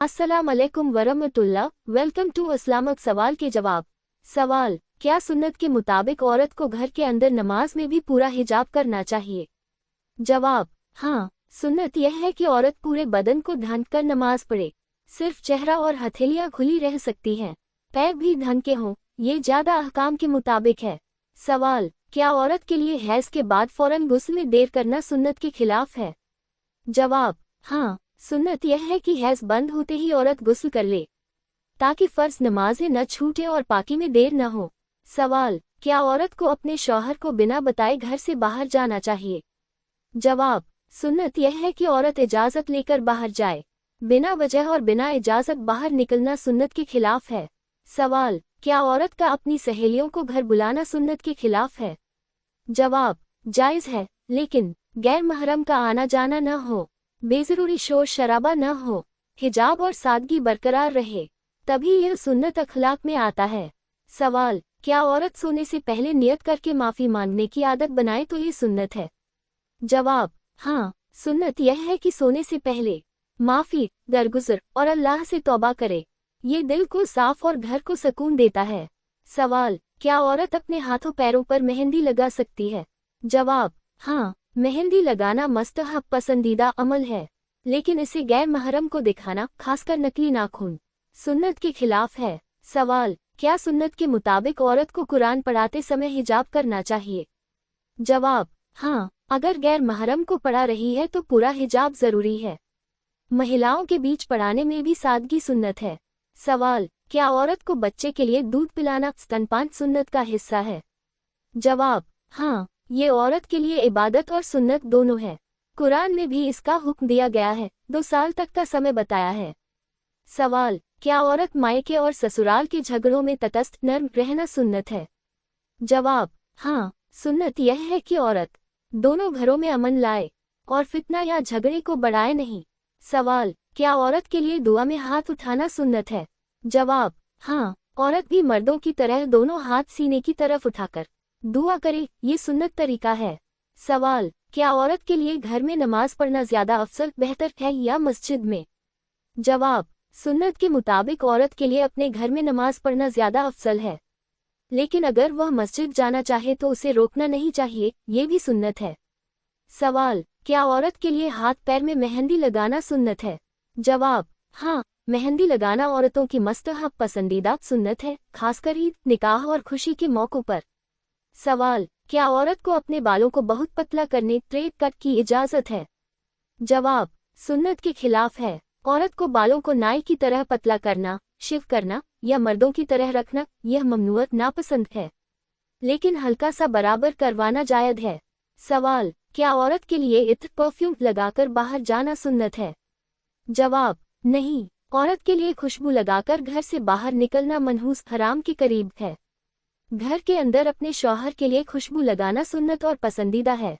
अस्सलाम अलैकुम वरहमतुल्लाह। Welcome to Islamic सवाल के जवाब। सवाल, क्या सुन्नत के मुताबिक औरत को घर के अंदर नमाज में भी पूरा हिजाब करना चाहिए? जवाब, हाँ, सुन्नत यह है कि औरत पूरे बदन को ढक कर नमाज पढ़े। सिर्फ चेहरा और हथेलियां खुली रह सकती हैं, पैर भी ढके हों, ये ज्यादा अहकाम के मुताबिक है। सवाल, क्या औरत के लिए हैज के बाद फौरन गुस्ल में देर करना सुन्नत के खिलाफ है? जवाब, हाँ, सुन्नत यह है कि हैज बंद होते ही औरत गुस्ल कर ले, ताकि फर्ज नमाजें न छूटे और पाकी में देर न हो। सवाल, क्या औरत को अपने शौहर को बिना बताए घर से बाहर जाना चाहिए? जवाब, सुन्नत यह है कि औरत इजाज़त लेकर बाहर जाए। बिना वजह और बिना इजाज़त बाहर निकलना सुन्नत के खिलाफ है। सवाल, क्या औरत का अपनी सहेलियों को घर बुलाना सुन्नत के खिलाफ है? जवाब, जायज़ है, लेकिन गैर महरम का आना जाना न हो, बेजरूरी शोर शराबा न हो, हिजाब और सादगी बरकरार रहे, तभी यह सुन्नत अखलाक में आता है। सवाल, क्या औरत सोने से पहले नियत करके माफ़ी मांगने की आदत बनाए तो ये सुन्नत है? जवाब, हाँ, सुन्नत यह है कि सोने से पहले माफ़ी, दरगुजर और अल्लाह से तौबा करे। ये दिल को साफ और घर को सुकून देता है। सवाल, क्या औरत अपने हाथों पैरों पर मेहंदी लगा सकती है? जवाब, हाँ, मेहंदी लगाना मस्तहब पसंदीदा अमल है, लेकिन इसे गैर महरम को दिखाना, खासकर नकली नाखून, सुन्नत के खिलाफ है। सवाल, क्या सुन्नत के मुताबिक औरत को कुरान पढ़ाते समय हिजाब करना चाहिए? जवाब, हाँ, अगर गैर महरम को पढ़ा रही है तो पूरा हिजाब जरूरी है। महिलाओं के बीच पढ़ाने में भी सादगी सुन्नत है। सवाल, क्या औरत को बच्चे के लिए दूध पिलाना स्तनपान सुन्नत का हिस्सा है? जवाब, हाँ, ये औरत के लिए इबादत और सुन्नत दोनों है। कुरान में भी इसका हुक्म दिया गया है, 2 साल तक का समय बताया है। सवाल, क्या औरत मायके और ससुराल के झगड़ों में तटस्थ नर्म रहना सुन्नत है? जवाब, हाँ, सुन्नत यह है कि औरत दोनों घरों में अमन लाए और फितना या झगड़े को बढ़ाए नहीं। सवाल, क्या औरत के लिए दुआ में हाथ उठाना सुन्नत है? जवाब, हाँ, औरत भी मर्दों की तरह दोनों हाथ सीने की तरफ उठाकर दुआ करे, ये सुन्नत तरीका है। सवाल, क्या औरत के लिए घर में नमाज पढ़ना ज्यादा अफजल बेहतर है या मस्जिद में? जवाब, सुन्नत के मुताबिक औरत के लिए अपने घर में नमाज पढ़ना ज्यादा अफजल है, लेकिन अगर वह मस्जिद जाना चाहे तो उसे रोकना नहीं चाहिए, ये भी सुन्नत है। सवाल, क्या औरत के लिए हाथ पैर में मेहंदी लगाना सुन्नत है? जवाब, हाँ, मेहंदी लगाना औरतों की मस्तहब पसंदीदा सुन्नत है, खासकर ईद, निकाह और खुशी के मौक़ों पर। सवाल, क्या औरत को अपने बालों को बहुत पतला करने स्ट्रेट कट की इजाज़त है? जवाब, सुन्नत के खिलाफ है। औरत को बालों को नाई की तरह पतला करना, शिव करना या मर्दों की तरह रखना, यह ममनूअत नापसंद है, लेकिन हल्का सा बराबर करवाना जायज़ है। सवाल, क्या औरत के लिए इत्र परफ्यूम लगाकर बाहर जाना सुन्नत है? जवाब, नहीं, औरत के लिए खुशबू लगाकर घर से बाहर निकलना मनहूस हराम के करीब है। घर के अंदर अपने शौहर के लिए खुशबू लगाना सुन्नत और पसंदीदा है।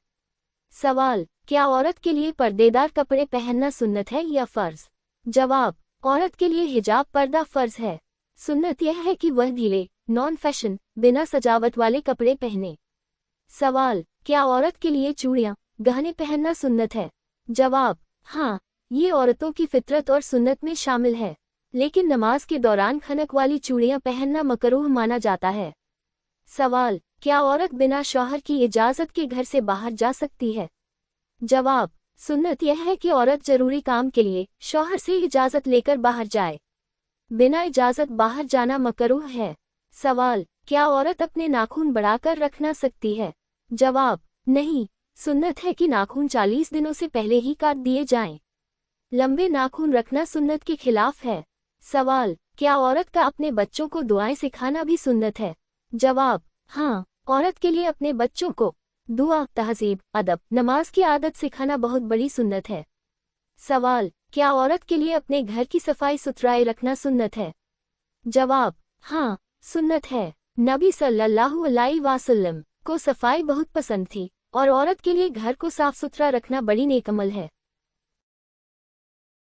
सवाल, क्या औरत के लिए पर्देदार कपड़े पहनना सुन्नत है या फर्ज? जवाब, औरत के लिए हिजाब पर्दा फर्ज है। सुन्नत यह है कि वह ढीले, नॉन फैशन, बिना सजावट वाले कपड़े पहने। सवाल, क्या औरत के लिए चूड़ियां, गहने पहनना सुन्नत है? जवाब, हाँ, ये औरतों की फितरत और सुन्नत में शामिल है, लेकिन नमाज के दौरान खनक वाली चूड़ियां पहनना मकरूह माना जाता है। सवाल, क्या औरत बिना शौहर की इजाज़त के घर से बाहर जा सकती है? जवाब, सुन्नत यह है कि औरत जरूरी काम के लिए शौहर से इजाज़त लेकर बाहर जाए। बिना इजाज़त बाहर जाना मकरूह है। सवाल, क्या औरत अपने नाखून बढ़ाकर रखना सकती है? जवाब, नहीं, सुन्नत है कि नाखून 40 दिनों से पहले ही काट दिए जाएं। लंबे नाखून रखना सुन्नत के खिलाफ है। सवाल, क्या औरत का अपने बच्चों को दुआएं सिखाना भी सुन्नत है? जवाब, हाँ, औरत के लिए अपने बच्चों को दुआ, तहज़ीब, अदब, नमाज की आदत सिखाना बहुत बड़ी सुन्नत है। सवाल, क्या औरत के लिए अपने घर की सफाई सुथराई रखना सुन्नत है? जवाब, हाँ, सुन्नत है। नबी सल्लल्लाहु अलैहि वसल्लम को सफाई बहुत पसंद थी और औरत के लिए घर को साफ सुथरा रखना बड़ी नेक अमल है।